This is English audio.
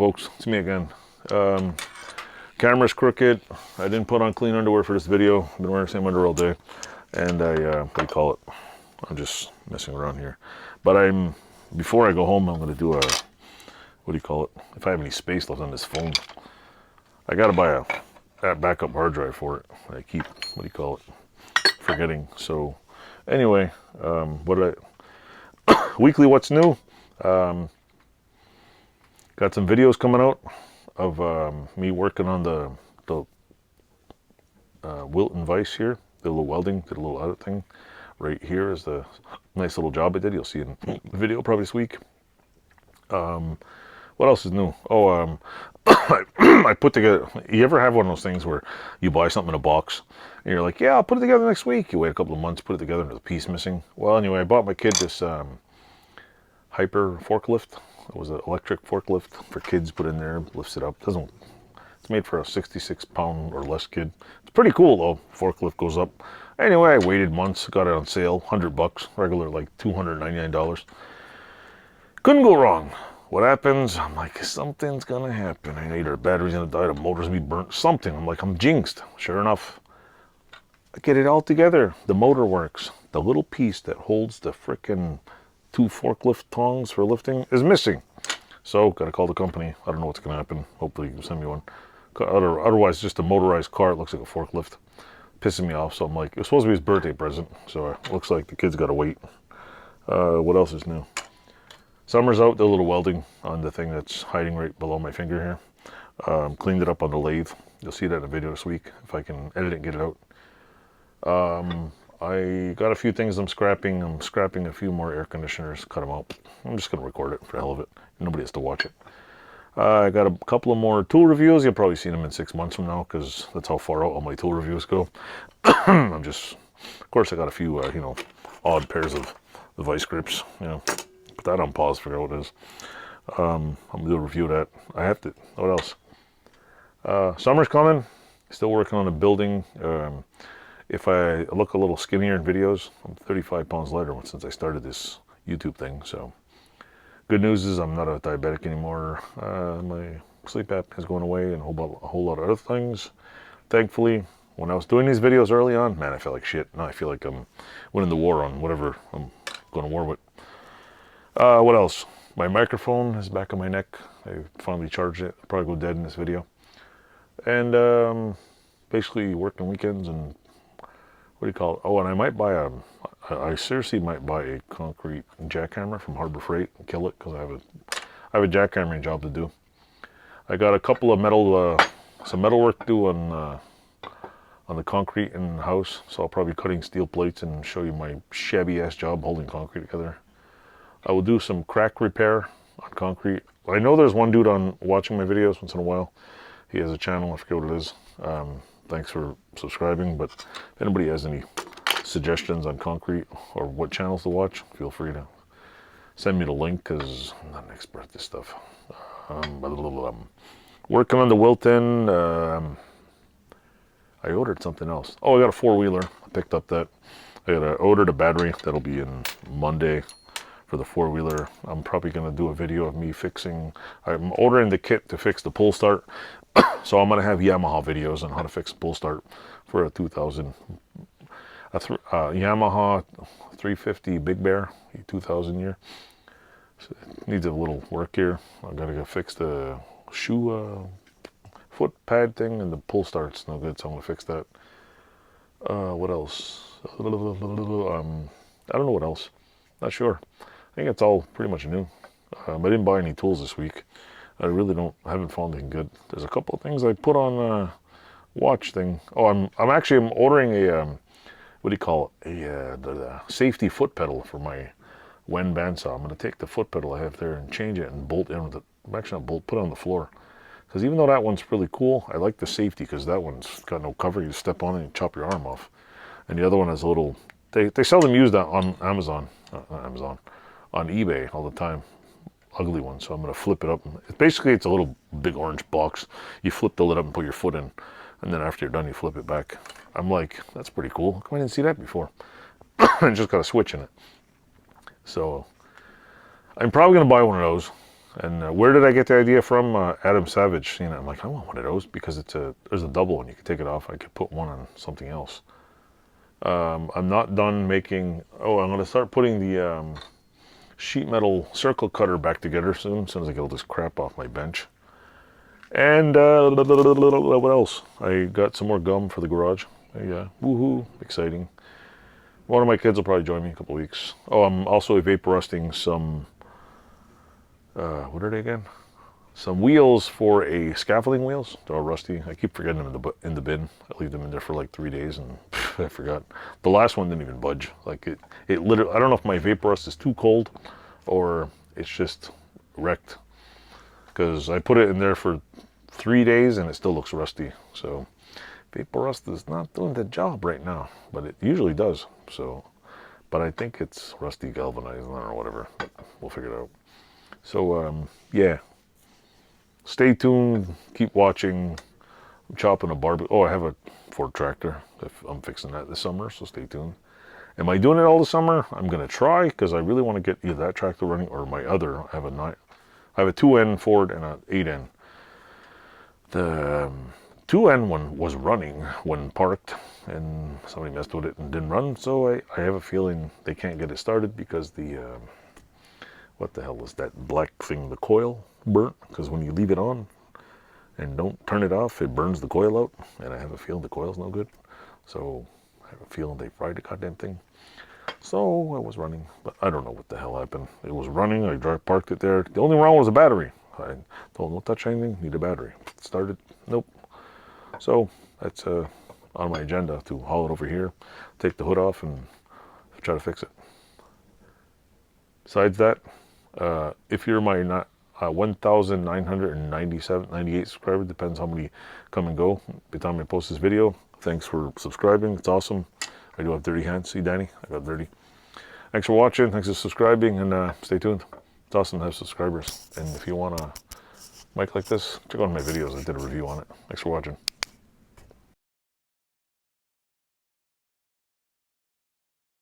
folks, it's me again. Camera's crooked. I didn't put on clean underwear for this video. I've been wearing the same underwear all day. And what do you call it? I'm just messing around here. But before I go home, I'm going to do a, what do you call it? If I have any space left on this phone, I got to buy a backup hard drive for it. I keep, what do you call it? Forgetting. So anyway, weekly what's new? Got some videos coming out of me working on the Wilton Vice here. Did a little welding, did a little edit thing. Right here is the nice little job I did. You'll see in the video probably this week. What else is new? Oh, I put together, you ever have one of those things where you buy something in a box and you're like, yeah, I'll put it together next week. You wait a couple of months, put it together and there's a piece missing. Well, anyway, I bought my kid this Hyper forklift. It was an electric forklift for kids, put in there, lifts it up. It's made for a 66-pound or less kid. It's pretty cool though. Forklift goes up. Anyway, I waited months, got it on sale, $100, regular like $299. Couldn't go wrong. What happens? I'm like, something's gonna happen. Either the battery's gonna die, the motor's gonna be burnt, something. I'm like, I'm jinxed. Sure enough, I get it all together. The motor works. The little piece that holds the frickin' 2 forklift tongs for lifting is missing. So, gotta call the company. I don't know what's gonna happen. Hopefully you can send me one. Otherwise, just a motorized car. It looks like a forklift. Pissing me off. So I'm like, it was supposed to be his birthday present. So it looks like the kid's gotta wait. What else is new? Summer's out, did a little welding on the thing that's hiding right below my finger here. Cleaned it up on the lathe. You'll see that in a video this week, if I can edit it and get it out. I got a few things I'm scrapping. I'm scrapping a few more air conditioners, cut them out. I'm just going to record it for the hell of it. Nobody has to watch it. I got a couple of more tool reviews. You'll probably see them in 6 months from now, because that's how far out all my tool reviews go. Of course, I got a few, odd pairs of the vice grips, Put that on pause, figure out what it is. I'm going to do a review of that. I have to, what else? Summer's coming. Still working on a building. If I look a little skinnier in videos, I'm 35 pounds lighter since I started this YouTube thing. So good news is I'm not a diabetic anymore. My sleep apnea is going away and a whole lot of other things. Thankfully, when I was doing these videos early on, man, I felt like shit. Now I feel like I'm winning the war on whatever I'm going to war with. What else? My microphone is back on my neck. I finally charged it. I'll probably go dead in this video. And basically working weekends and what do you call it? Oh, and I might buy I seriously might buy a concrete jackhammer from Harbor Freight and kill it, because I have a jackhammering job to do. I got a couple of some metal work to do on the concrete in the house, so I'll probably be cutting steel plates and show you my shabby ass job holding concrete together. I will do some crack repair on concrete. I know there's one dude on watching my videos once in a while. He has a channel, I forget what it is. Thanks for subscribing, but if anybody has any suggestions on concrete or what channels to watch, feel free to send me the link, because I'm not an expert at this stuff. Working on the Wilton. I ordered something else. Oh, I got a 4-wheeler. I picked up that. I ordered a battery. That'll be in Monday for the 4-wheeler. I'm probably going to do a video of me fixing. I'm ordering the kit to fix the pull start. So I'm going to have Yamaha videos on how to fix a pull start for a Yamaha 350 Big Bear, 2000 year. So it needs a little work here. I got to go fix the shoe foot pad thing, and the pull start's no good, so I'm going to fix that. What else? I don't know what else. Not sure. I think it's all pretty much new. I didn't buy any tools this week. I haven't found anything good. There's a couple of things I put on watch thing. Oh, I'm ordering a, what do you call it? The safety foot pedal for my Wen bandsaw. I'm going to take the foot pedal I have there and change it and bolt in with it. Actually not bolt, put it on the floor. Because even though that one's really cool, I like the safety, because that one's got no cover. You step on it and you chop your arm off. And the other one has a little, they sell them used on Amazon, on eBay all the time. Ugly one, so I'm going to flip it up. Basically, it's a little big orange box. You flip the lid up and put your foot in, and then after you're done, you flip it back. I'm like, that's pretty cool. I didn't see that before. I just got a switch in it. So I'm probably going to buy one of those. And where did I get the idea from? Adam Savage. You know, I'm like, I want one of those because there's a double and you can take it off. I could put one on something else. I'm not done making. Oh, I'm gonna start putting the sheet metal circle cutter back together soon. As soon as I get all this crap off my bench. And what else? I got some more gum for the garage. Yeah, woohoo! Exciting. One of my kids will probably join me in a couple weeks. Oh, I'm also vapor rusting some. What are they again? Some wheels for a scaffolding wheels. They're all rusty. I keep forgetting them in the bin. I leave them in there for like 3 days and I forgot. The last one didn't even budge. Like it literally. I don't know if my vapor rust is too cold or it's just wrecked. Because I put it in there for 3 days and it still looks rusty. So vapor rust is not doing the job right now, but it usually does. So, but I think it's rusty galvanized or whatever. We'll figure it out. So yeah, stay tuned. Keep watching. I'm chopping a barbecue. Oh, I have a Ford tractor. I'm fixing that this summer, so stay tuned. Am I doing it all the summer? I'm gonna try because I really want to get either that tractor running or my other. I have a 2N Ford and an 8N. The 2N one was running when parked and somebody messed with it and didn't run. So I have a feeling they can't get it started because the, what the hell is that black thing, the coil burnt. Because when you leave it on and don't turn it off, it burns the coil out. And I have a feeling the coil's no good. So I have a feeling they fried the goddamn thing. So I was running, but I don't know what the hell happened. It was running, I parked it there. The only wrong was the battery. I told them, don't touch anything, need a battery. Started, nope. So that's on my agenda to haul it over here, take the hood off and try to fix it. Besides that, if you're my 1,997, 98 subscriber, depends how many come and go by the time I post this video. Thanks for subscribing, it's awesome. I do have dirty hands. See, Danny? I got dirty. Thanks for watching. Thanks for subscribing. And stay tuned. It's awesome to have subscribers. And if you want a mic like this, check out my videos. I did a review on it. Thanks for watching.